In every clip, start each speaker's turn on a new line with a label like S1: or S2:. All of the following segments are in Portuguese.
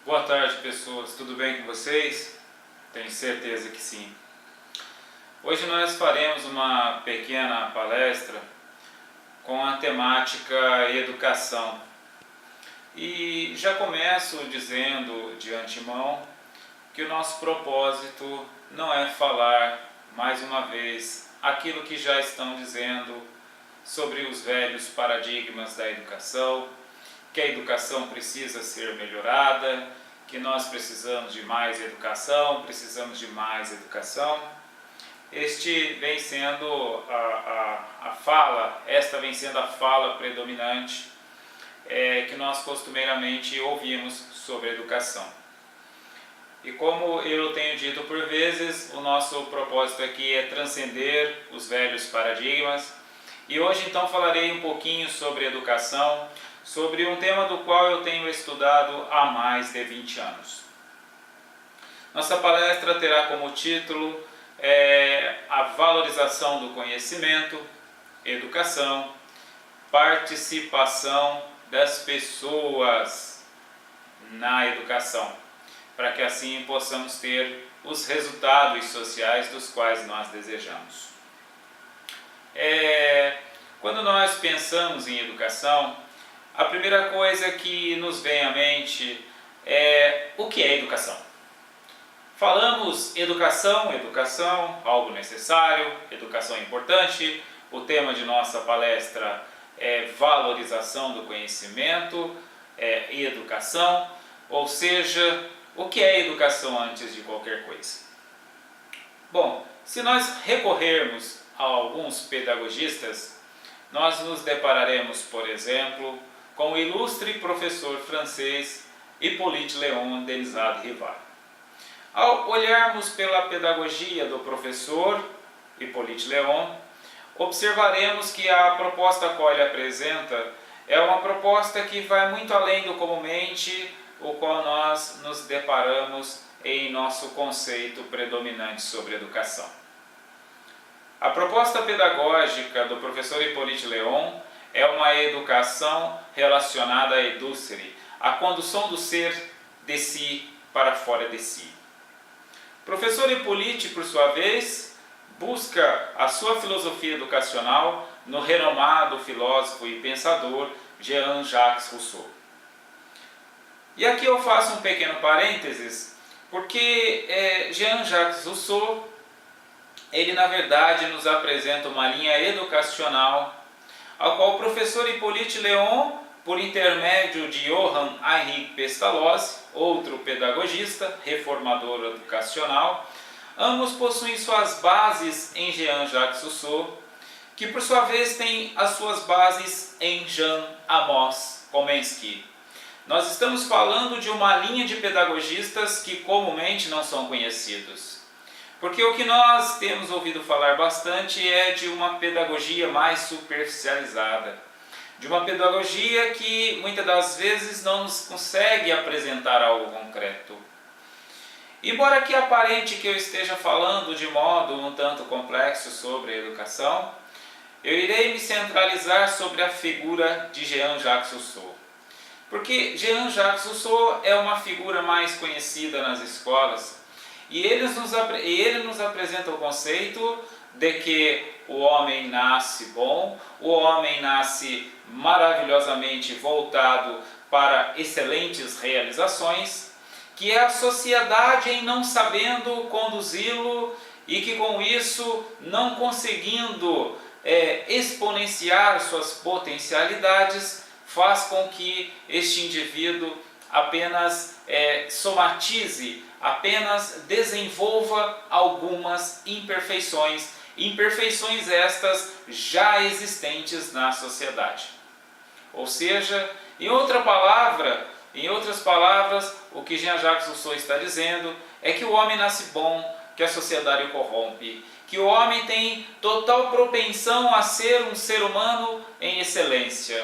S1: Boa tarde, pessoas. Tudo bem com vocês? Tenho certeza que sim. Hoje nós faremos uma pequena palestra com a temática educação. E já começo dizendo de antemão que o nosso propósito não é falar mais uma vez aquilo que já estão dizendo sobre os velhos paradigmas da educação, que a educação precisa ser melhorada, que nós precisamos de mais educação, precisamos de mais educação. Este vem sendo esta vem sendo a fala predominante que nós costumeiramente ouvimos sobre educação. E como eu tenho dito por vezes, o nosso propósito aqui é transcender os velhos paradigmas. E hoje então falarei um pouquinho sobre educação, sobre um tema do qual eu tenho estudado há mais de 20 anos. Nossa palestra terá como título a valorização do conhecimento, educação, participação das pessoas na educação, para que assim possamos ter os resultados sociais dos quais nós desejamos. Quando nós pensamos em educação, a primeira coisa que nos vem à mente é o que é educação. Falamos educação, algo necessário, educação importante. O tema de nossa palestra é valorização do conhecimento, educação, ou seja, o que é educação antes de qualquer coisa? Bom, se nós recorrermos a alguns pedagogistas, nós nos depararemos, por exemplo, com o ilustre professor francês Hippolyte Léon Denisard Rivard. Ao olharmos pela pedagogia do professor Hippolyte Léon, observaremos que a proposta qual ele apresenta é uma proposta que vai muito além do comumente o qual nós nos deparamos em nosso conceito predominante sobre educação. A proposta pedagógica do professor Hippolyte Léon é uma educação relacionada à edúcere, a condução do ser de si para fora de si. O professor Hippolyte, por sua vez, busca a sua filosofia educacional no renomado filósofo e pensador Jean-Jacques Rousseau. E aqui eu faço um pequeno parênteses, porque Jean-Jacques Rousseau, ele na verdade nos apresenta uma linha educacional ao qual o professor Hippolyte Léon, por intermédio de Johann Heinrich Pestalozzi, outro pedagogista, reformador educacional, ambos possuem suas bases em Jean-Jacques Rousseau, que por sua vez tem as suas bases em Jan Amos Komenski. Nós estamos falando de uma linha de pedagogistas que comumente não são conhecidos. Porque o que nós temos ouvido falar bastante é de uma pedagogia mais superficializada, de uma pedagogia que muitas das vezes não nos consegue apresentar algo concreto. Embora que aparente que eu esteja falando de modo um tanto complexo sobre a educação, eu irei me centralizar sobre a figura de Jean-Jacques Rousseau. Porque Jean-Jacques Rousseau é uma figura mais conhecida nas escolas, e ele nos apresenta o conceito de que o homem nasce bom, o homem nasce maravilhosamente voltado para excelentes realizações, que é a sociedade em não sabendo conduzi-lo e que com isso não conseguindo exponenciar suas potencialidades, faz com que este indivíduo apenas somatize, apenas desenvolva algumas imperfeições estas já existentes na sociedade. Ou seja, em outras palavras, o que Jean-Jacques Rousseau está dizendo é que o homem nasce bom, que a sociedade o corrompe, que o homem tem total propensão a ser um ser humano em excelência,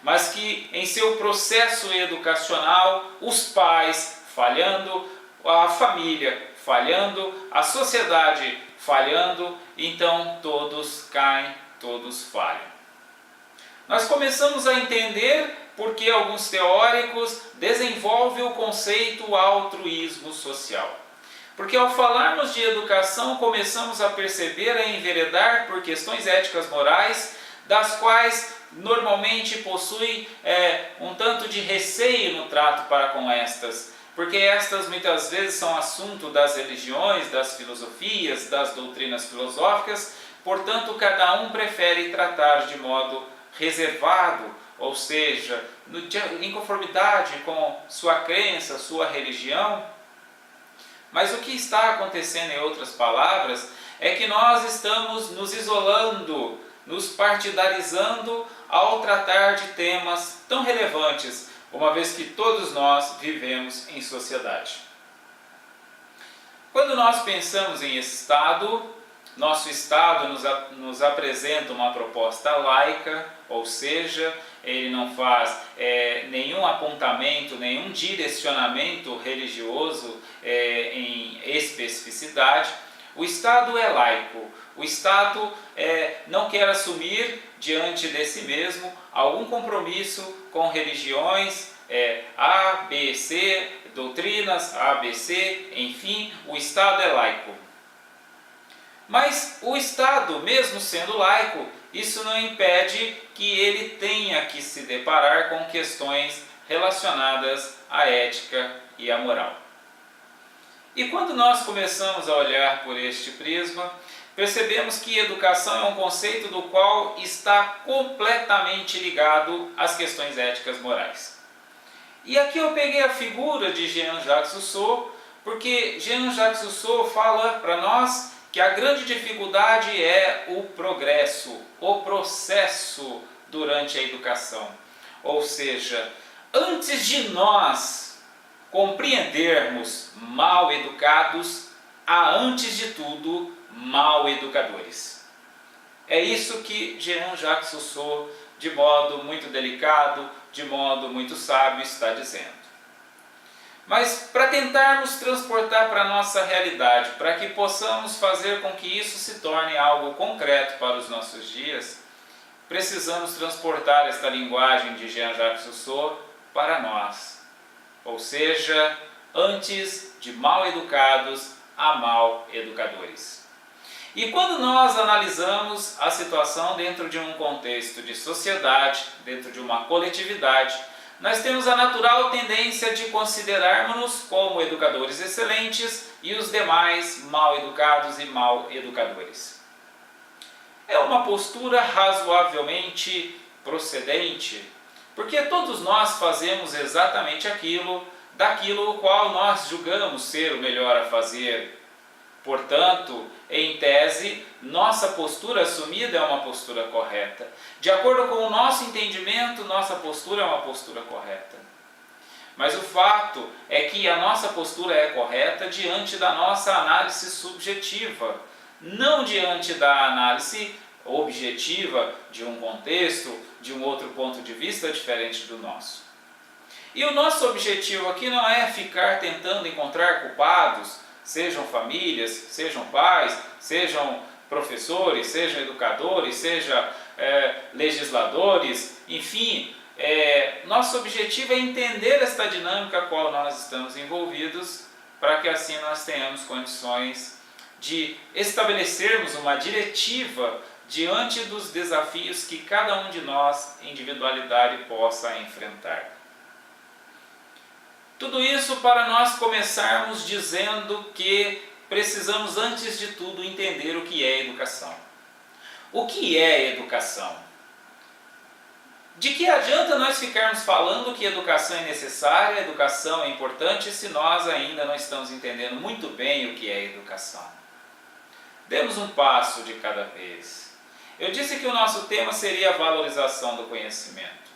S1: mas que em seu processo educacional, os pais falhando, a família falhando, a sociedade falhando, então todos caem, todos falham. Nós começamos a entender porque alguns teóricos desenvolvem o conceito altruísmo social. Porque ao falarmos de educação, começamos a perceber, a enveredar por questões éticas morais, das quais normalmente possuem um tanto de receio no trato para com estas, porque estas muitas vezes são assunto das religiões, das filosofias, das doutrinas filosóficas, portanto cada um prefere tratar de modo reservado, ou seja, em conformidade com sua crença, sua religião. Mas o que está acontecendo, em outras palavras, é que nós estamos nos isolando, nos partidarizando ao tratar de temas tão relevantes, uma vez que todos nós vivemos em sociedade. Quando nós pensamos em Estado, nosso Estado nos apresenta uma proposta laica, ou seja, ele não faz nenhum apontamento, nenhum direcionamento religioso em especificidade. O Estado é laico, o Estado não quer assumir diante de si mesmo algum compromisso com religiões A, B, C, doutrinas A, B, C, enfim, o Estado é laico. Mas o Estado, mesmo sendo laico, isso não impede que ele tenha que se deparar com questões relacionadas à ética e à moral. E quando nós começamos a olhar por este prisma, percebemos que educação é um conceito do qual está completamente ligado às questões éticas morais. E aqui eu peguei a figura de Jean-Jacques Rousseau, porque Jean-Jacques Rousseau fala para nós que a grande dificuldade é o progresso, o processo durante a educação. Ou seja, antes de nós compreendermos mal educados, há antes de tudo mal educadores. É isso que Jean-Jacques Rousseau, de modo muito delicado, de modo muito sábio, está dizendo. Mas para tentarmos transportar para a nossa realidade, para que possamos fazer com que isso se torne algo concreto para os nossos dias, precisamos transportar esta linguagem de Jean-Jacques Rousseau para nós. Ou seja, antes de mal educados, há mal educadores. E quando nós analisamos a situação dentro de um contexto de sociedade, dentro de uma coletividade, nós temos a natural tendência de considerarmos-nos como educadores excelentes e os demais mal educados e mal educadores. É uma postura razoavelmente procedente, porque todos nós fazemos exatamente daquilo o qual nós julgamos ser o melhor a fazer. Portanto, em tese, nossa postura assumida é uma postura correta. De acordo com o nosso entendimento, nossa postura é uma postura correta. Mas o fato é que a nossa postura é correta diante da nossa análise subjetiva, não diante da análise objetiva de um contexto, de um outro ponto de vista diferente do nosso. E o nosso objetivo aqui não é ficar tentando encontrar culpados, sejam famílias, sejam pais, sejam professores, sejam educadores, sejam legisladores, enfim, nosso objetivo é entender esta dinâmica a qual nós estamos envolvidos, para que assim nós tenhamos condições de estabelecermos uma diretiva diante dos desafios que cada um de nós, individualidade, possa enfrentar. Tudo isso para nós começarmos dizendo que precisamos, antes de tudo, entender o que é educação. O que é educação? De que adianta nós ficarmos falando que educação é necessária, educação é importante, se nós ainda não estamos entendendo muito bem o que é educação? Demos um passo de cada vez. Eu disse que o nosso tema seria a valorização do conhecimento.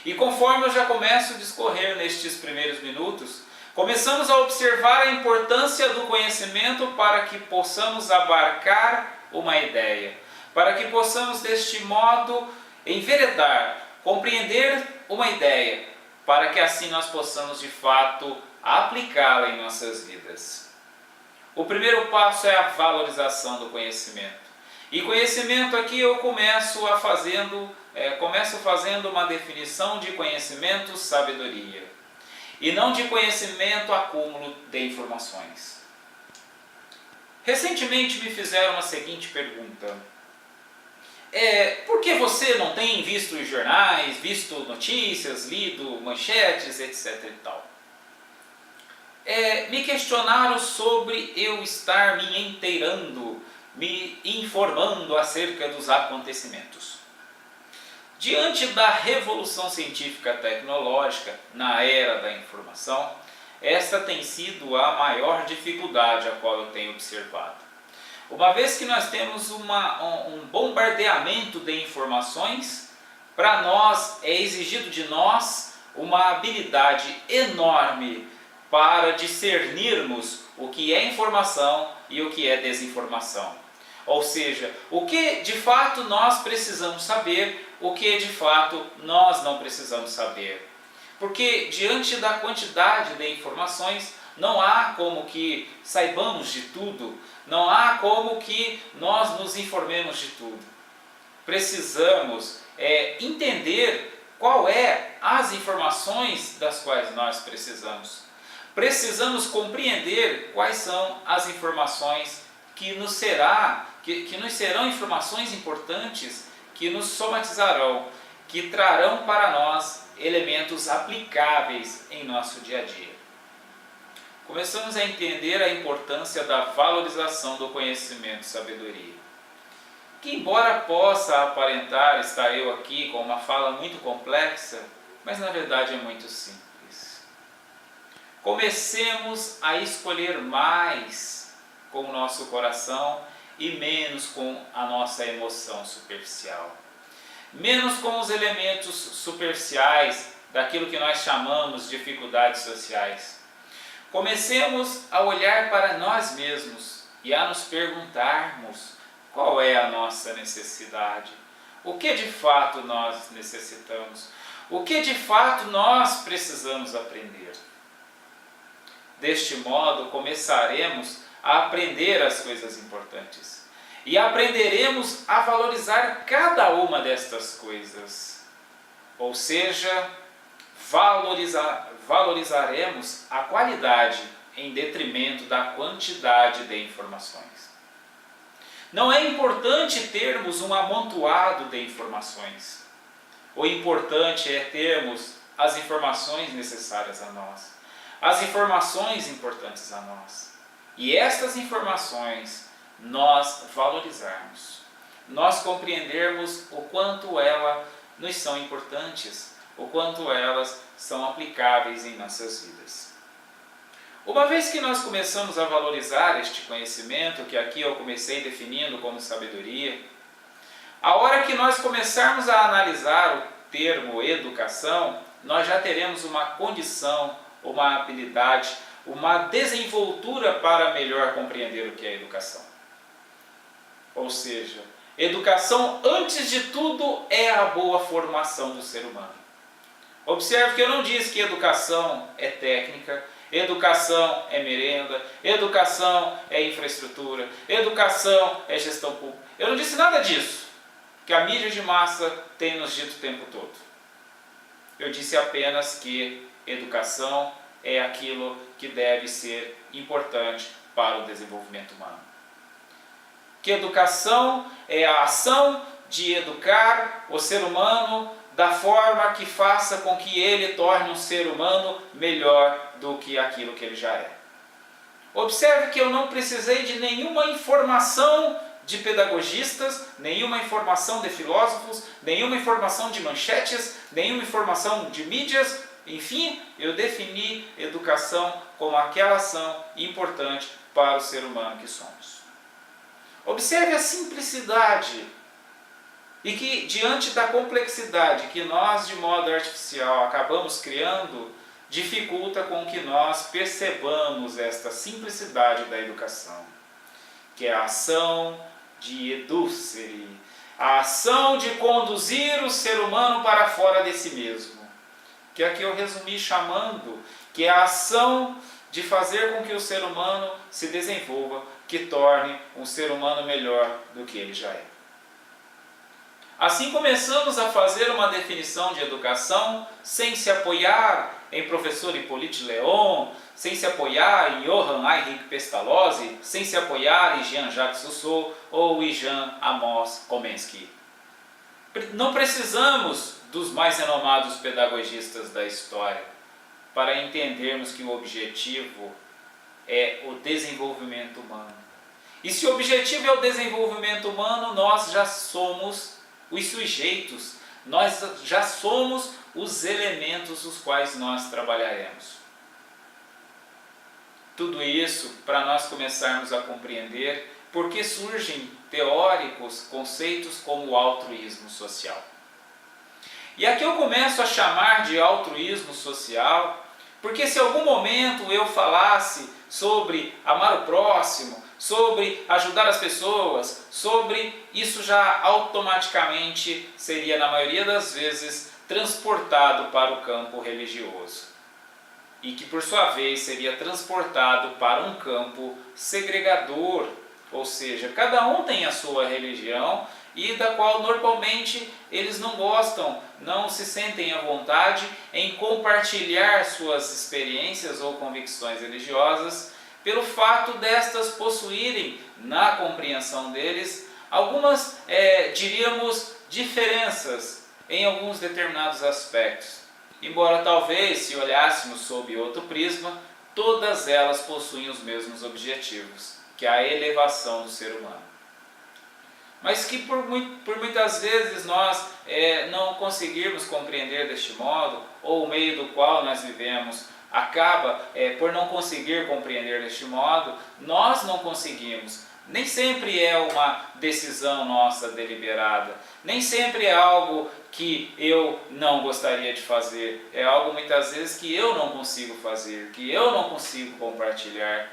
S1: E conforme eu já começo a discorrer nestes primeiros minutos, começamos a observar a importância do conhecimento para que possamos abarcar uma ideia, para que possamos deste modo enveredar, compreender uma ideia, para que assim nós possamos de fato aplicá-la em nossas vidas. O primeiro passo é a valorização do conhecimento. E conhecimento aqui eu começo começo fazendo uma definição de conhecimento, sabedoria, e não de conhecimento, acúmulo de informações. Recentemente me fizeram a seguinte pergunta: por que você não tem visto os jornais, visto notícias, lido manchetes, etc. e tal? Me questionaram sobre eu estar me inteirando, me informando acerca dos acontecimentos. Diante da revolução científica tecnológica na era da informação, esta tem sido a maior dificuldade a qual eu tenho observado. Uma vez que nós temos um bombardeamento de informações, para nós é exigido de nós uma habilidade enorme para discernirmos o que é informação e o que é desinformação. Ou seja, o que de fato nós precisamos saber, o que de fato nós não precisamos saber. Porque diante da quantidade de informações, não há como que saibamos de tudo, não há como que nós nos informemos de tudo. Precisamos entender qual é as informações das quais nós precisamos. Precisamos compreender quais são as informações que nos serão informações importantes, que nos somatizarão, que trarão para nós elementos aplicáveis em nosso dia a dia. Começamos a entender a importância da valorização do conhecimento e sabedoria. Que embora possa aparentar estar eu aqui com uma fala muito complexa, mas na verdade é muito simples. Comecemos a escolher mais com o nosso coração e menos com a nossa emoção superficial. Menos com os elementos superficiais daquilo que nós chamamos de dificuldades sociais. Comecemos a olhar para nós mesmos e a nos perguntarmos qual é a nossa necessidade, o que de fato nós necessitamos, o que de fato nós precisamos aprender. Deste modo, começaremos a aprender as coisas importantes e aprenderemos a valorizar cada uma destas coisas. Ou seja, valorizaremos a qualidade em detrimento da quantidade de informações. Não é importante termos um amontoado de informações. O importante é termos as informações necessárias a nós, as informações importantes a nós. E estas informações nós valorizarmos, nós compreendermos o quanto elas nos são importantes, o quanto elas são aplicáveis em nossas vidas. Uma vez que nós começamos a valorizar este conhecimento, que aqui eu comecei definindo como sabedoria, a hora que nós começarmos a analisar o termo educação, nós já teremos uma condição, uma habilidade, uma desenvoltura para melhor compreender o que é educação. Ou seja, educação, antes de tudo, é a boa formação do ser humano. Observe que eu não disse que educação é técnica, educação é merenda, educação é infraestrutura, educação é gestão pública. Eu não disse nada disso, que a mídia de massa tem nos dito o tempo todo. Eu disse apenas que educação é aquilo que deve ser importante para o desenvolvimento humano. Que educação é a ação de educar o ser humano da forma que faça com que ele torne um ser humano melhor do que aquilo que ele já é. Observe que eu não precisei de nenhuma informação de pedagogistas, nenhuma informação de filósofos, nenhuma informação de manchetes, nenhuma informação de mídias. Enfim, eu defini educação como aquela ação importante para o ser humano que somos. Observe a simplicidade e que, diante da complexidade que nós, de modo artificial, acabamos criando, dificulta com que nós percebamos esta simplicidade da educação, que é a ação de educere, a ação de conduzir o ser humano para fora de si mesmo, que aqui eu resumi chamando, que é a ação de fazer com que o ser humano se desenvolva, que torne um ser humano melhor do que ele já é. Assim começamos a fazer uma definição de educação sem se apoiar em professor Hippolyte Léon, sem se apoiar em Johann Heinrich Pestalozzi, sem se apoiar em Jean-Jacques Rousseau ou em Jean Amos Komensky. Não precisamos dos mais renomados pedagogistas da história para entendermos que o objetivo é o desenvolvimento humano. E se o objetivo é o desenvolvimento humano, nós já somos os sujeitos, nós já somos os elementos os quais nós trabalharemos. Tudo isso para nós começarmos a compreender por que surgem teóricos conceitos como o altruísmo social. E aqui eu começo a chamar de altruísmo social, porque se em algum momento eu falasse sobre amar o próximo, sobre ajudar as pessoas, sobre isso já automaticamente seria, na maioria das vezes, transportado para o campo religioso. E que, por sua vez, seria transportado para um campo segregador, ou seja, cada um tem a sua religião e da qual normalmente eles não gostam, não se sentem à vontade em compartilhar suas experiências ou convicções religiosas, pelo fato destas possuírem, na compreensão deles, algumas, diríamos, diferenças em alguns determinados aspectos. Embora talvez, se olhássemos sob outro prisma, todas elas possuem os mesmos objetivos, que é a elevação do ser humano. Mas que por muitas vezes nós não conseguirmos compreender deste modo, ou o meio do qual nós vivemos acaba por não conseguir compreender deste modo, nós não conseguimos. Nem sempre é uma decisão nossa deliberada, nem sempre é algo que eu não gostaria de fazer, é algo muitas vezes que eu não consigo fazer, que eu não consigo compartilhar,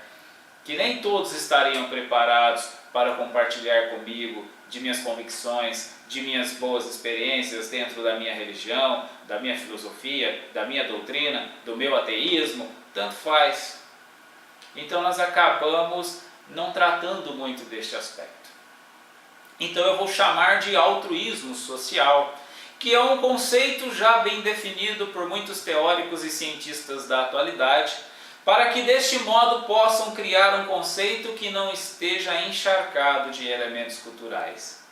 S1: que nem todos estariam preparados para compartilhar comigo de minhas convicções, de minhas boas experiências dentro da minha religião, da minha filosofia, da minha doutrina, do meu ateísmo, tanto faz. Então nós acabamos não tratando muito deste aspecto. Então eu vou chamar de altruísmo social, que é um conceito já bem definido por muitos teóricos e cientistas da atualidade, para que deste modo possam criar um conceito que não esteja encharcado de elementos culturais.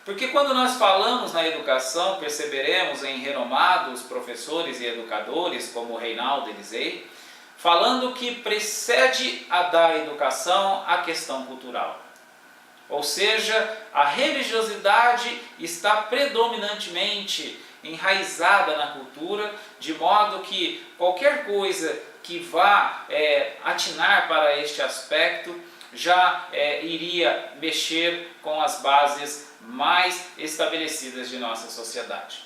S1: Porque quando nós falamos na educação, perceberemos em renomados professores e educadores como Reinaldo Elisei, falando que precede a da educação a questão cultural. Ou seja, a religiosidade está predominantemente enraizada na cultura, de modo que qualquer coisa que vá atinar para este aspecto já iria mexer com as bases mais estabelecidas de nossa sociedade.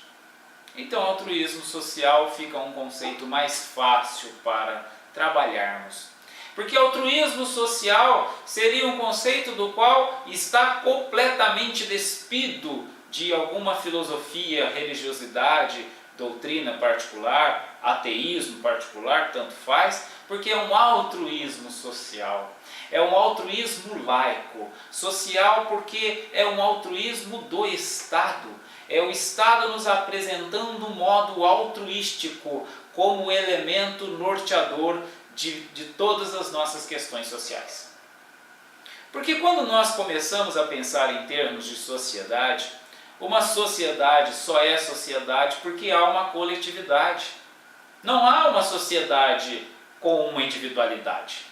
S1: Então, altruísmo social fica um conceito mais fácil para trabalharmos. Porque altruísmo social seria um conceito do qual está completamente despido de alguma filosofia, religiosidade, doutrina particular, ateísmo particular, tanto faz, porque é um altruísmo social. É um altruísmo laico. Social porque é um altruísmo do Estado. É o Estado nos apresentando um modo altruístico como elemento norteador de todas as nossas questões sociais. Porque quando nós começamos a pensar em termos de sociedade, uma sociedade só é sociedade porque há uma coletividade. Não há uma sociedade com uma individualidade.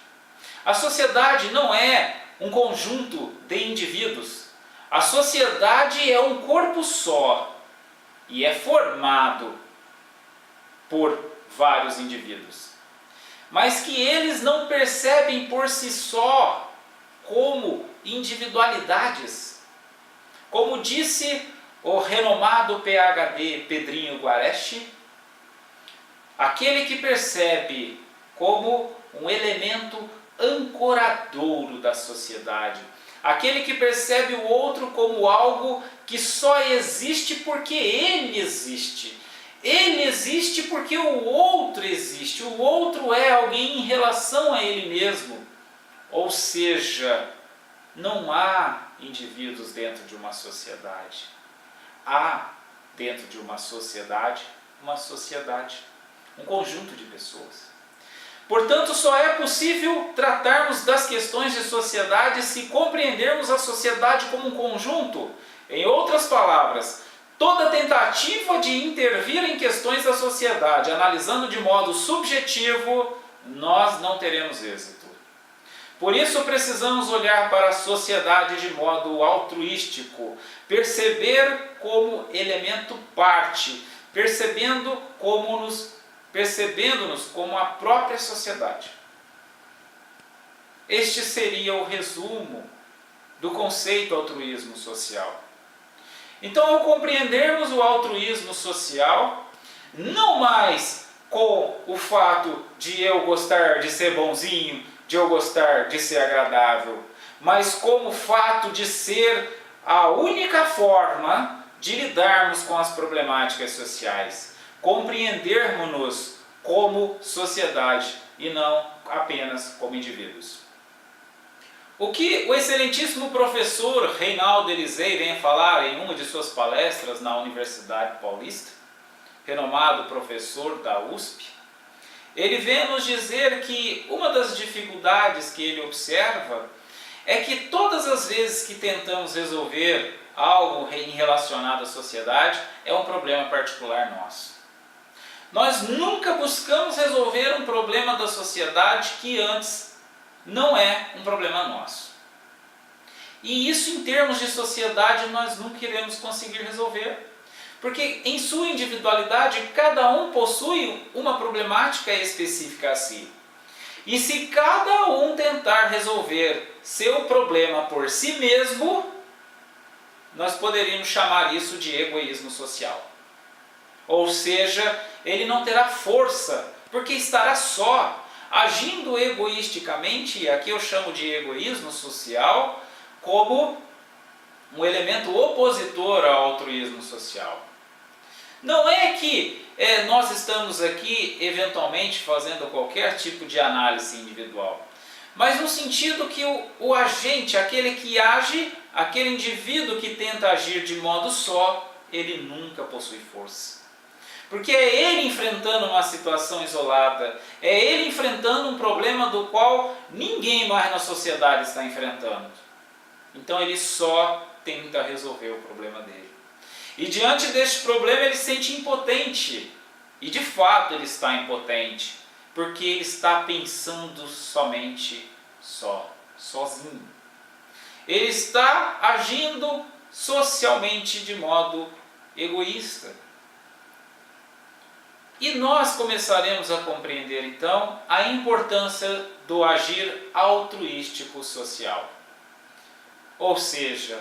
S1: A sociedade não é um conjunto de indivíduos. A sociedade é um corpo só e é formado por vários indivíduos. Mas que eles não percebem por si só como individualidades. Como disse o renomado PhD Pedrinho Guareschi, aquele que percebe como um elemento ancoradouro da sociedade, aquele que percebe o outro como algo que só existe porque ele existe. Ele existe porque o outro existe. O outro é alguém em relação a ele mesmo. Ou seja, não há indivíduos dentro de uma sociedade. há dentro de uma sociedade, um conjunto de pessoas. Portanto, só é possível tratarmos das questões de sociedade se compreendermos a sociedade como um conjunto. Em outras palavras, toda tentativa de intervir em questões da sociedade, analisando de modo subjetivo, nós não teremos êxito. Por isso precisamos olhar para a sociedade de modo altruístico, perceber como elemento parte, percebendo-nos como a própria sociedade. Este seria o resumo do conceito altruísmo social. Então, ao compreendermos o altruísmo social, não mais com o fato de eu gostar de ser bonzinho, de eu gostar de ser agradável, mas como o fato de ser a única forma de lidarmos com as problemáticas sociais, compreendermos-nos como sociedade e não apenas como indivíduos. O que o excelentíssimo professor Reinaldo Elisei vem falar em uma de suas palestras na Universidade Paulista, renomado professor da USP, ele vem nos dizer que uma das dificuldades que ele observa é que todas as vezes que tentamos resolver algo relacionado à sociedade, é um problema particular nosso. Nós nunca buscamos resolver um problema da sociedade que antes não é um problema nosso. E isso, em termos de sociedade, nós nunca iremos conseguir resolver. Porque em sua individualidade, cada um possui uma problemática específica a si. E se cada um tentar resolver seu problema por si mesmo, nós poderíamos chamar isso de egoísmo social. Ou seja, ele não terá força, porque estará só, agindo egoisticamente, e aqui eu chamo de egoísmo social, como um elemento opositor ao altruísmo social. Não é que nós estamos aqui, eventualmente, fazendo qualquer tipo de análise individual, mas no sentido que o agente, aquele que age, aquele indivíduo que tenta agir de modo só, ele nunca possui força. Porque é ele enfrentando uma situação isolada, é ele enfrentando um problema do qual ninguém mais na sociedade está enfrentando. Então ele só tenta resolver o problema dele. E diante deste problema ele se sente impotente. E de fato ele está impotente, porque ele está pensando somente sozinho. Ele está agindo socialmente de modo egoísta. E nós começaremos a compreender então a importância do agir altruístico social. Ou seja,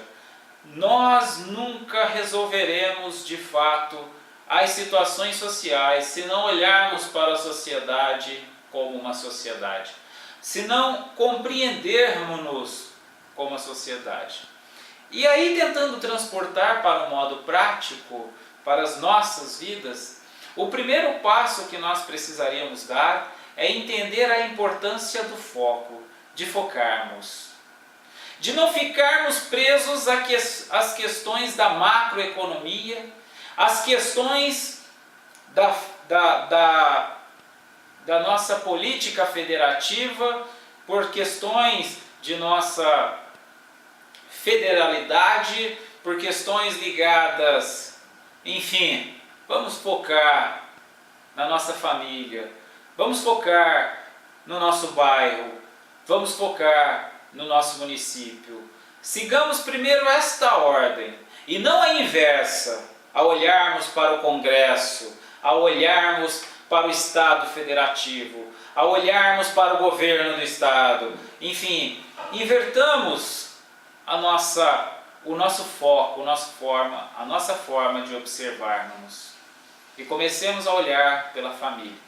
S1: nós nunca resolveremos de fato as situações sociais se não olharmos para a sociedade como uma sociedade, se não compreendermos-nos como a sociedade. E aí, tentando transportar para um modo prático, para as nossas vidas, o primeiro passo que nós precisaríamos dar é entender a importância do foco, de focarmos. De não ficarmos presos às questões da macroeconomia, às questões da nossa política federativa, por questões de nossa federalidade, por questões ligadas, enfim, vamos focar na nossa família, vamos focar no nosso bairro, vamos focar no nosso município. Sigamos primeiro esta ordem, e não a inversa, ao olharmos para o Congresso, ao olharmos para o Estado Federativo, ao olharmos para o governo do Estado. Enfim, invertamos o nosso foco, a nossa forma de observarmos. E comecemos a olhar pela família.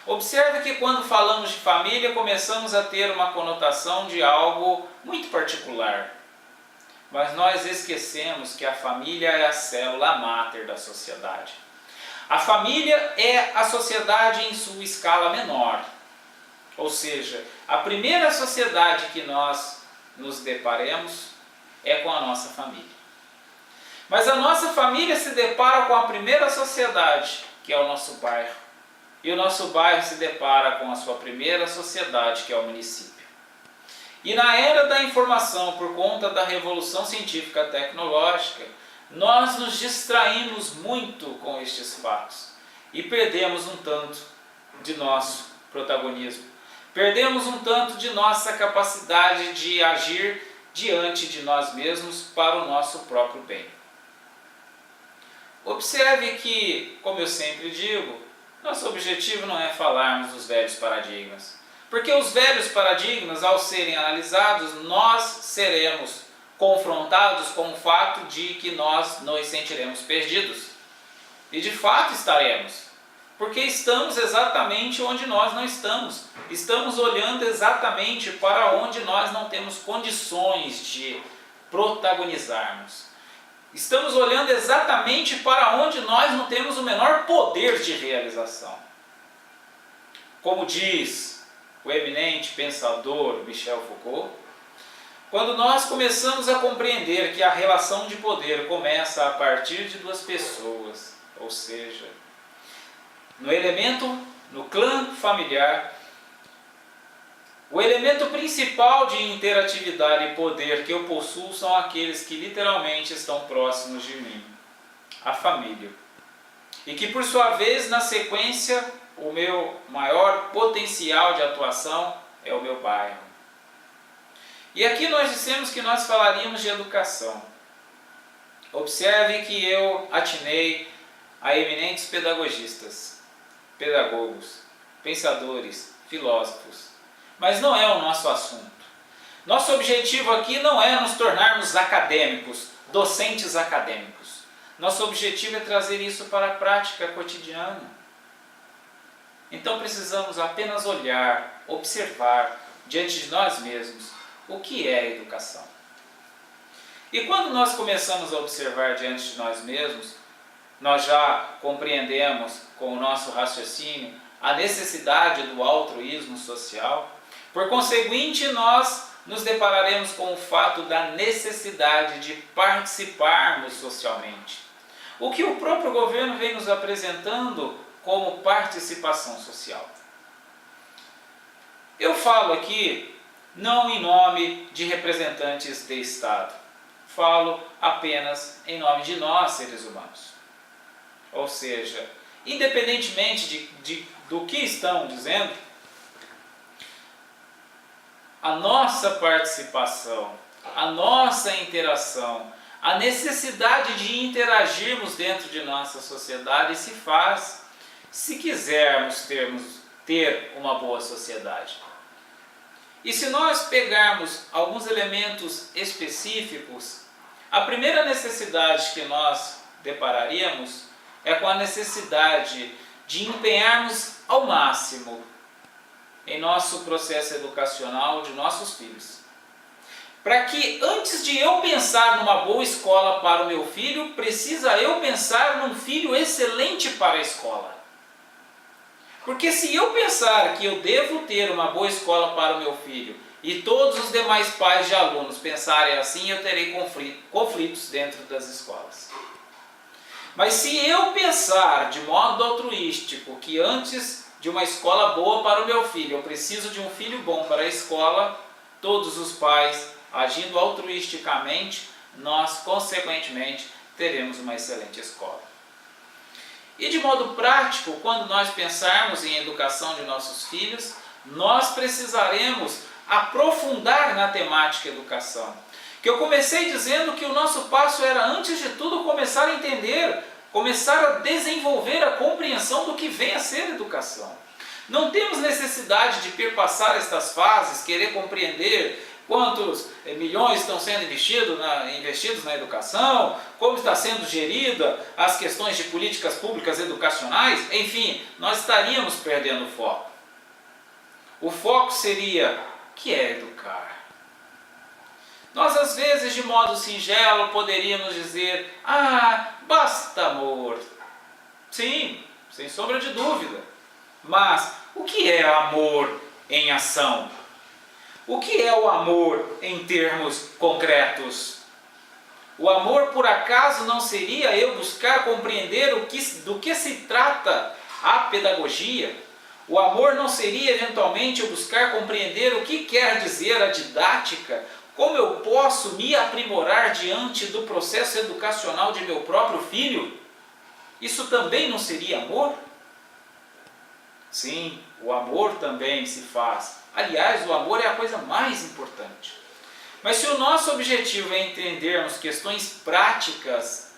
S1: Observe que quando falamos de família, começamos a ter uma conotação de algo muito particular. Mas nós esquecemos que a família é a célula máter da sociedade. A família é a sociedade em sua escala menor. Ou seja, a primeira sociedade que nós nos deparemos é com a nossa família. Mas a nossa família se depara com a primeira sociedade, que é o nosso bairro. E o nosso bairro se depara com a sua primeira sociedade, que é o município. E na era da informação, por conta da revolução científica tecnológica, nós nos distraímos muito com estes fatos e perdemos um tanto de nosso protagonismo. Perdemos um tanto de nossa capacidade de agir diante de nós mesmos para o nosso próprio bem. Observe que, como eu sempre digo, nosso objetivo não é falarmos dos velhos paradigmas. Porque os velhos paradigmas, ao serem analisados, nós seremos confrontados com o fato de que nós nos sentiremos perdidos. E de fato estaremos. Porque estamos exatamente onde nós não estamos. Estamos olhando exatamente para onde nós não temos condições de protagonizarmos. Estamos olhando exatamente para onde nós não temos o menor poder de realização. Como diz o eminente pensador Michel Foucault, quando nós começamos a compreender que a relação de poder começa a partir de duas pessoas, ou seja, no clã familiar, o elemento principal de interatividade e poder que eu possuo são aqueles que literalmente estão próximos de mim, a família. E que por sua vez, na sequência, o meu maior potencial de atuação é o meu bairro. E aqui nós dissemos que nós falaríamos de educação. Observe que eu atinei a eminentes pedagogistas, pedagogos, pensadores, filósofos. Mas não é o nosso assunto. Nosso objetivo aqui não é nos tornarmos acadêmicos, docentes acadêmicos. Nosso objetivo é trazer isso para a prática cotidiana. Então precisamos apenas olhar, observar diante de nós mesmos o que é educação. E quando nós começamos a observar diante de nós mesmos, nós já compreendemos com o nosso raciocínio a necessidade do altruísmo social. Por conseguinte, nós nos depararemos com o fato da necessidade de participarmos socialmente. O que o próprio governo vem nos apresentando como participação social. Eu falo aqui não em nome de representantes de Estado. Falo apenas em nome de nós, seres humanos. Ou seja, independentemente do que estão dizendo, a nossa participação, a nossa interação, a necessidade de interagirmos dentro de nossa sociedade se faz se quisermos ter uma boa sociedade. E se nós pegarmos alguns elementos específicos, a primeira necessidade que nós depararíamos é com a necessidade de empenharmos ao máximo em nosso processo educacional de nossos filhos. Para que antes de eu pensar numa boa escola para o meu filho, precisa eu pensar num filho excelente para a escola. Porque se eu pensar que eu devo ter uma boa escola para o meu filho e todos os demais pais de alunos pensarem assim, eu terei conflitos dentro das escolas. Mas se eu pensar de modo altruístico que antes de uma escola boa para o meu filho, eu preciso de um filho bom para a escola, todos os pais, agindo altruisticamente, nós, consequentemente, teremos uma excelente escola. E de modo prático, quando nós pensarmos em educação de nossos filhos, nós precisaremos aprofundar na temática educação. Que eu comecei dizendo que o nosso passo era, antes de tudo, começar a entender, começar a desenvolver a compreensão do que vem a ser educação. Não temos necessidade de perpassar estas fases, querer compreender quantos milhões estão sendo investidos na educação, como está sendo gerida as questões de políticas públicas educacionais, enfim, nós estaríamos perdendo o foco. O foco seria, o que é educar? Nós às vezes, de modo singelo, poderíamos dizer, basta amor. Sim, sem sombra de dúvida. Mas o que é amor em ação? O que é o amor em termos concretos? O amor, por acaso, não seria eu buscar compreender do que se trata a pedagogia? O amor não seria, eventualmente, eu buscar compreender o que quer dizer a didática? Como eu posso me aprimorar diante do processo educacional de meu próprio filho? Isso também não seria amor? Sim, o amor também se faz. Aliás, o amor é a coisa mais importante. Mas se o nosso objetivo é entendermos questões práticas,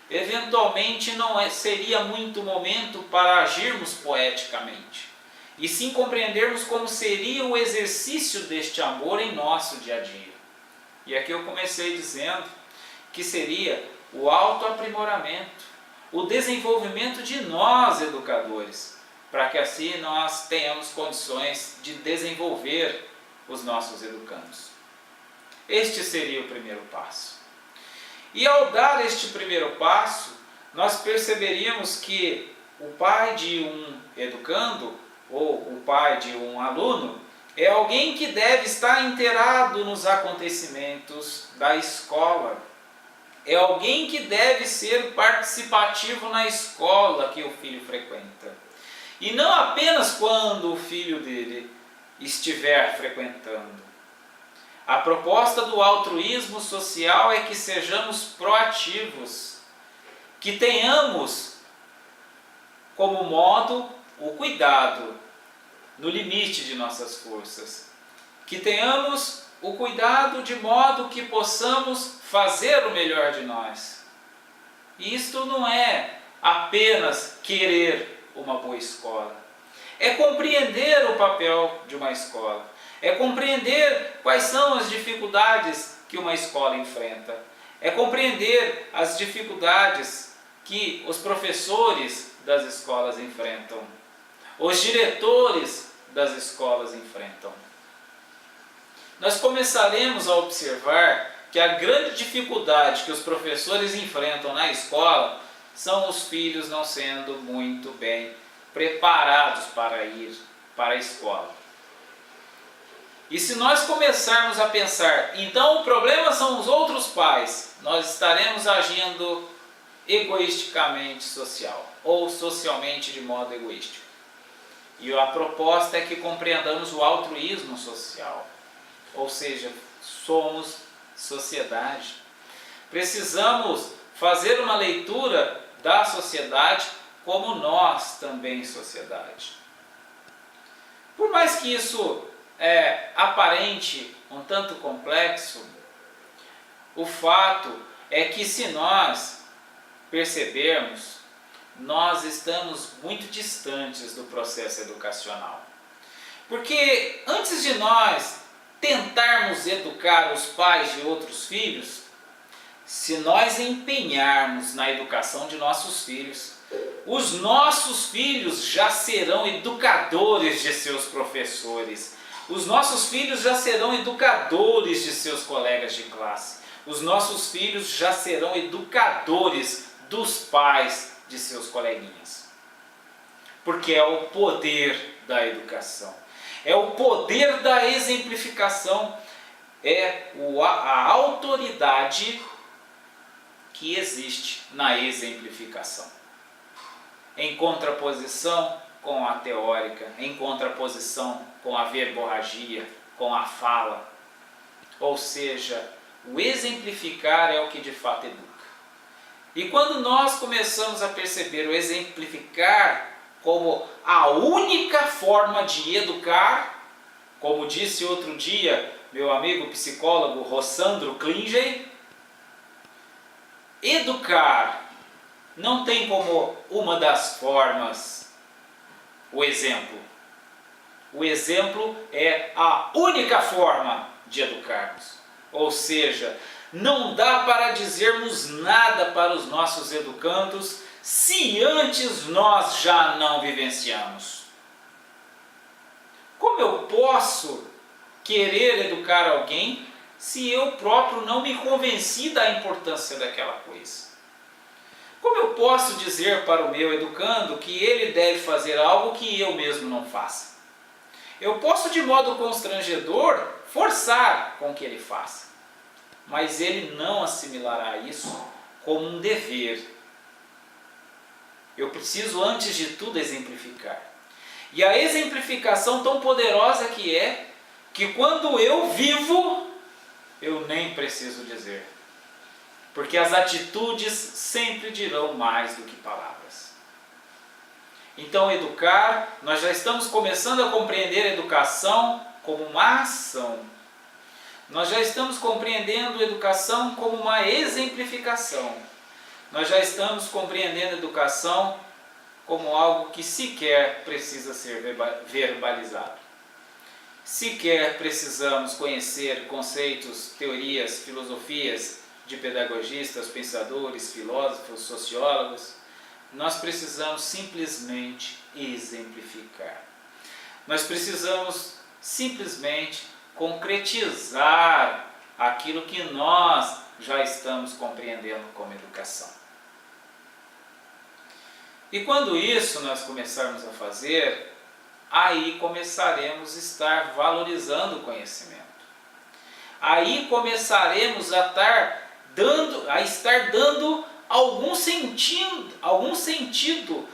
S1: eventualmente não seria muito momento para agirmos poeticamente, e sim compreendermos como seria o exercício deste amor em nosso dia a dia. E aqui eu comecei dizendo que seria o autoaprimoramento, o desenvolvimento de nós educadores, para que assim nós tenhamos condições de desenvolver os nossos educandos. Este seria o primeiro passo. E ao dar este primeiro passo, nós perceberíamos que o pai de um educando, ou o pai de um aluno, é alguém que deve estar inteirado nos acontecimentos da escola. É alguém que deve ser participativo na escola que o filho frequenta. E não apenas quando o filho dele estiver frequentando. A proposta do altruísmo social é que sejamos proativos, que tenhamos como modo o cuidado no limite de nossas forças, que tenhamos o cuidado de modo que possamos fazer o melhor de nós. E isto não é apenas querer uma boa escola, é compreender o papel de uma escola. É compreender quais são as dificuldades que uma escola enfrenta. É compreender as dificuldades que os professores das escolas enfrentam, os diretores das escolas enfrentam. Nós começaremos a observar que a grande dificuldade que os professores enfrentam na escola são os filhos não sendo muito bem preparados para ir para a escola. E se nós começarmos a pensar, então o problema são os outros pais, nós estaremos agindo egoisticamente social, ou socialmente de modo egoístico. E a proposta é que compreendamos o altruísmo social, ou seja, somos sociedade. Precisamos fazer uma leitura da sociedade como nós também sociedade. Por mais que isso aparente um tanto complexo, o fato é que se nós percebermos, nós estamos muito distantes do processo educacional. Porque antes de nós tentarmos educar os pais de outros filhos, se nós empenharmos na educação de nossos filhos, os nossos filhos já serão educadores de seus professores. Os nossos filhos já serão educadores de seus colegas de classe. Os nossos filhos já serão educadores dos pais de seus coleguinhas. Porque é o poder da educação. É o poder da exemplificação. É a autoridade que existe na exemplificação. Em contraposição com a teórica, em contraposição com a verborragia, com a fala. Ou seja, o exemplificar é o que de fato educa. E quando nós começamos a perceber o exemplificar como a única forma de educar, como disse outro dia meu amigo psicólogo Rossandro Klinger, educar não tem como uma das formas o exemplo. O exemplo é a única forma de educarmos. Ou seja, não dá para dizermos nada para os nossos educandos se antes nós já não vivenciamos. Como eu posso querer educar alguém se eu próprio não me convenci da importância daquela coisa? Como eu posso dizer para o meu educando que ele deve fazer algo que eu mesmo não faça? Eu posso, de modo constrangedor, forçar com que ele faça. mas ele não assimilará isso como um dever. Eu preciso, antes de tudo, exemplificar. E a exemplificação tão poderosa que quando eu vivo, eu nem preciso dizer. Porque as atitudes sempre dirão mais do que palavras. Então, educar, nós já estamos começando a compreender a educação como uma ação. Nós já estamos compreendendo a educação como uma exemplificação. Nós já estamos compreendendo a educação como algo que sequer precisa ser verbalizado. Sequer precisamos conhecer conceitos, teorias, filosofias de pedagogistas, pensadores, filósofos, sociólogos. Nós precisamos simplesmente exemplificar. Nós precisamos simplesmente concretizar aquilo que nós já estamos compreendendo como educação. E quando isso nós começarmos a fazer, aí começaremos a estar valorizando o conhecimento. Aí começaremos a estar dando algum sentido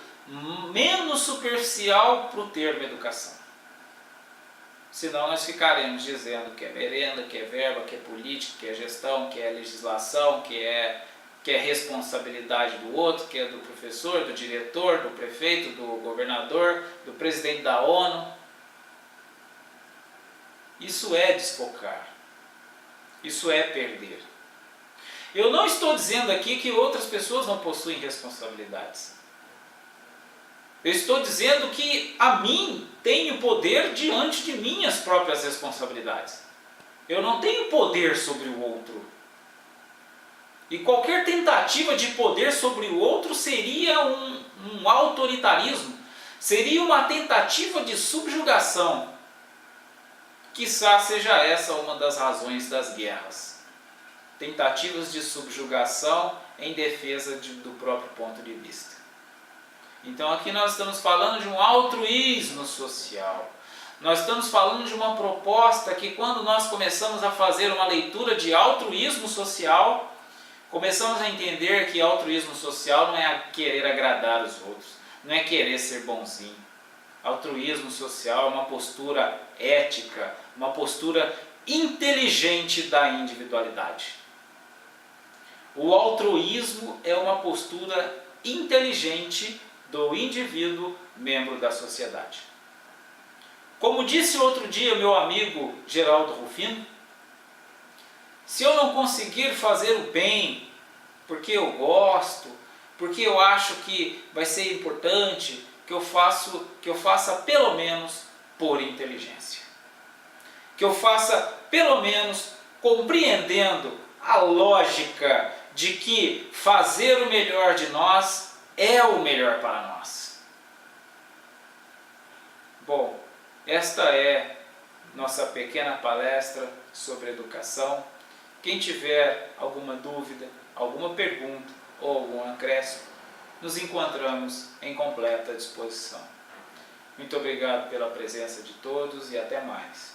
S1: menos superficial para o termo educação. Senão nós ficaremos dizendo que é merenda, que é verba, que é política, que é gestão, que é legislação, que é responsabilidade do outro, que é do professor, do diretor, do prefeito, do governador, do presidente da ONU. Isso é desfocar. Isso é perder. Eu não estou dizendo aqui que outras pessoas não possuem responsabilidades. Eu estou dizendo que a mim tenho poder diante de minhas próprias responsabilidades. Eu não tenho poder sobre o outro. E qualquer tentativa de poder sobre o outro seria um autoritarismo, seria uma tentativa de subjugação. Quiçá seja essa uma das razões das guerras. Tentativas de subjugação em defesa do próprio ponto de vista. Então aqui nós estamos falando de um altruísmo social. Nós estamos falando de uma proposta que quando nós começamos a fazer uma leitura de altruísmo social, começamos a entender que altruísmo social não é querer agradar os outros, não é querer ser bonzinho. Altruísmo social é uma postura ética, uma postura inteligente da individualidade. O altruísmo é uma postura inteligente do indivíduo membro da sociedade. Como disse outro dia meu amigo Geraldo Rufino, se eu não conseguir fazer o bem porque eu gosto, porque eu acho que vai ser importante, que eu faça pelo menos por inteligência. Que eu faça pelo menos compreendendo a lógica de que fazer o melhor de nós é o melhor para nós. Bom, esta é nossa pequena palestra sobre educação. Quem tiver alguma dúvida, alguma pergunta ou algum acréscimo, nos encontramos em completa disposição. Muito obrigado pela presença de todos e até mais.